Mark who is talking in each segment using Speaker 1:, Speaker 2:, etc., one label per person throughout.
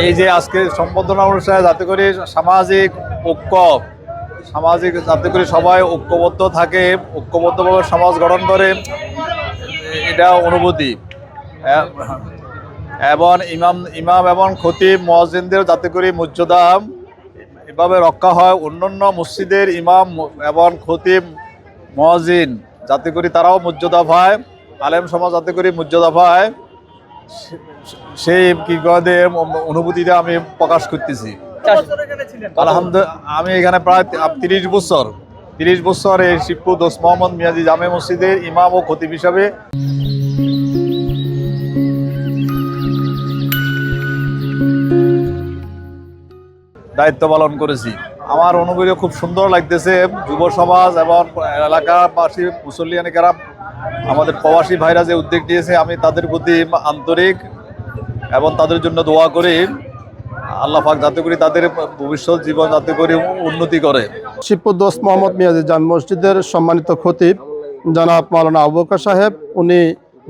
Speaker 1: এই যে আজকে সম্বর্ধনা অনুষ্ঠানে যাতে করে সামাজিক ঐক্য, যাতে করে সবাই ঐক্যবদ্ধ থাকে, ঐক্যবদ্ধভাবে সমাজ গঠন করে, এটা অনুভূতি। এবং ইমাম এবং খতিব মুয়াজ্জিনদের যাতে করে মর্যাদা এভাবে রক্ষা হয়, অন্যান্য মসজিদের ইমাম এবং খতিব মুয়াজ্জিন যাতে করে তারাও মর্যাদা পায়, আলেম সমাজ যাতে করে মর্যাদা পায়, সেই অনুভূতিটা আমি প্রকাশ করতেছি। আলহামদুলিল্লাহ, আমি এখানে প্রায় 30 বছর এই শিবপুর দোস্ত মোহাম্মদ মিয়াজি জামে মসজিদের ইমাম ও খতিব হিসাবে দায়িত্ব পালন করেছি। আমার অনুভূতি খুব সুন্দর লাগতেছে। যুব সমাজ এবং এলাকাবাসী মুসল্লিয়ানি কারাম, আমাদের প্রবাসী ভাইরা যে উদ্যোগ নিয়েছে, আমি তাদের প্রতি আন্তরিক এবং তাদের জন্য দোয়া করি। আল্লাহ পাক যাতে করে তাদের ভবিষ্যৎ জীবন যাতে করে উন্নতি করে।
Speaker 2: শিবপুর দোস্ত মোহাম্মদ মিয়াজি জামে মসজিদের সম্মানিত খতিব জনাব মাওলানা আবু বকর সাহেব, উনি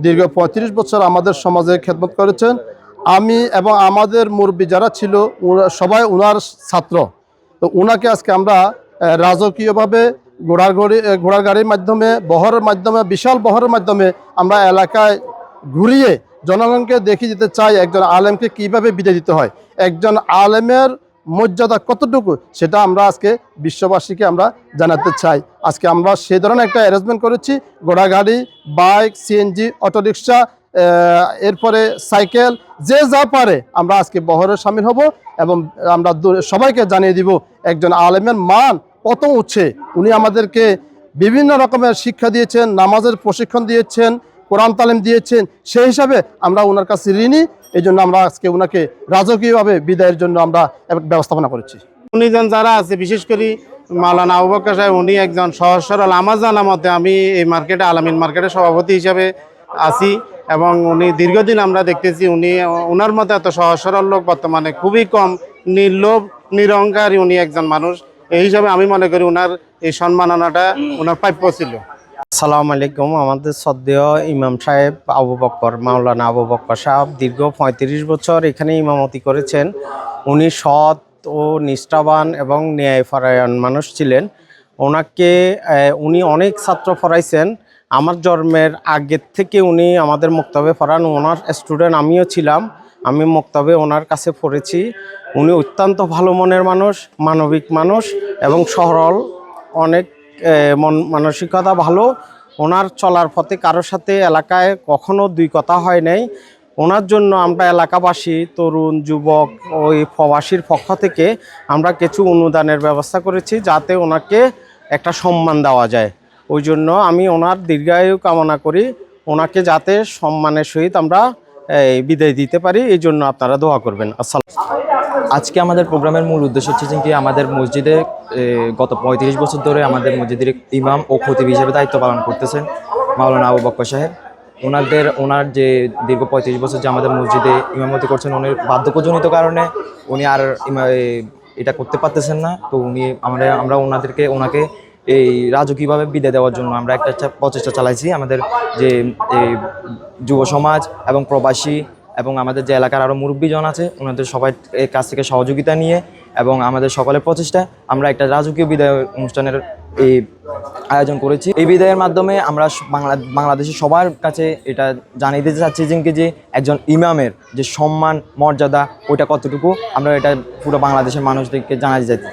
Speaker 2: দীর্ঘ 35 বছর আমাদের সমাজে খেদমত করেছেন। আমি এবং আমাদের মুরব্বী যারা ছিল সবাই ওনার ছাত্র। তো ওনাকে আজকে আমরা রাজকীয়ভাবে ঘোড়ার গাড়ির মাধ্যমে, বহরের মাধ্যমে, বিশাল বহরের মাধ্যমে আমরা এলাকায় ঘুরিয়ে জনগণকে দেখিয়ে দিতে চাই একজন আলেমকে কিভাবে বিদায় দিতে হয়, একজন আলেমের মর্যাদা কতটুকু, সেটা আমরা আজকে বিশ্ববাসীকে আমরা জানাতে চাই। আজকে আমরা সেই ধরনের একটা অ্যারেঞ্জমেন্ট করেছি। ঘোড়াগাড়ি, বাইক, সিএনজি, অটোরিকশা, এরপরে সাইকেল, যে যা পারে আমরা আজকে বহরে সামিল হব এবং আমরা সবাইকে জানিয়ে দিব একজন আলেমের মান কত উঠছে। উনি আমাদেরকে বিভিন্ন রকমের শিক্ষা দিয়েছেন, নামাজের প্রশিক্ষণ দিয়েছেন, কোরআন তালিম দিয়েছেন। সেই হিসাবে আমরা ওনার কাছে ঋণী। এই জন্য আমরা আজকে ওনাকে রাজকীয়ভাবে বিদায়ের জন্য আমরা ব্যবস্থাপনা করেছি।
Speaker 3: উনি যারা আছে, বিশেষ করে মাওলানা আবু বকর সাহেব, উনি একজন সহজ সরল, আমার জানা মতে আমি এই মার্কেটে আলামিন মার্কেটের সভাপতি হিসাবে আছি এবং উনি দীর্ঘদিন আমরা দেখতেছি ওনার মতো এত সহজ সরল লোক বর্তমানে খুবই কম। নির্লোভ, নিরহংকারী উনি একজন মানুষ। এই হিসাবে আমি মনে করি ওনার এই সম্মাননাটা ওনার প্রাপ্য ছিল।
Speaker 4: আসসালামু আলাইকুম। আমাদের শ্রদ্ধেয় ইমাম সাহেব আবু বকর, মাওলানা আবু বকর সাহেব দীর্ঘ 35 বছর এখানে ইমামতি করেছেন। উনি সৎ ও নিষ্ঠাবান এবং ন্যায়পরায়ণ মানুষ ছিলেন। উনি অনেক ছাত্র পড়াইছেন। আমার জন্মের আগের থেকে উনি আমাদের মক্তবে পড়ান। ওনার স্টুডেন্ট আমিও ছিলাম। আমি মক্তবে ওনার কাছে পড়েছি। উনি অত্যন্ত ভালো মনের মানুষ, মানবিক মানুষ এবং সরল, অনেক মানসিকতা ভালো। ওনার চলার পথে কারোর সাথে এলাকায় কখনো দুই কথা হয় নাই। ওনার জন্য আমরা এলাকাবাসী, তরুণ, যুবক, ওই প্রবাসীর পক্ষ থেকে আমরা কিছু অনুদানের ব্যবস্থা করেছি যাতে ওনাকে একটা সম্মান দেওয়া যায়। ওই জন্য আমি ওনার দীর্ঘায়ু কামনা করি, ওনাকে যাতে সম্মানের সহিত আমরা বিদায় দিতে পারি। এই জন্য আপনারা দোয়া করবেন। আসসালাম।
Speaker 5: আজকে আমাদের প্রোগ্রামের মূল উদ্দেশ্য হচ্ছে যে আমাদের মসজিদে গত 35 বছর ধরে আমাদের মসজিদের ইমাম ও খতিব হিসেবে দায়িত্ব পালন করতেছেন মাওলানা আবু বকর সাহেব। ওনার যে দীর্ঘ 35 বছর যে আমাদের মসজিদে ইমামতি করছেন, উনি বার্ধক্যজনিত কারণে উনি আর এটা করতে পারতেছেন না। তো আমরা ওনাকে এই রাজকীয়ভাবে বিদায় দেওয়ার জন্য আমরা একটা প্রচেষ্টা চালাইছি। আমাদের যে যুব সমাজ এবং প্রবাসী এবং আমাদের যে এলাকার আরও মুরব্বীজন আছে, ওনাদের সবাই এর কাছ থেকে সহযোগিতা নিয়ে এবং আমাদের সকলের প্রচেষ্টা আমরা একটা রাজকীয় বিদায় অনুষ্ঠানের এই আয়োজন করেছি। এই বিদায়ের মাধ্যমে আমরা বাংলাদেশের সবার কাছে এটা জানিয়ে দিতে চাচ্ছি যে একজন ইমামের যে সম্মান, মর্যাদা, ওইটা কতটুকু, আমরা এটা পুরো বাংলাদেশের মানুষদেরকে জানাতে চাচ্ছি।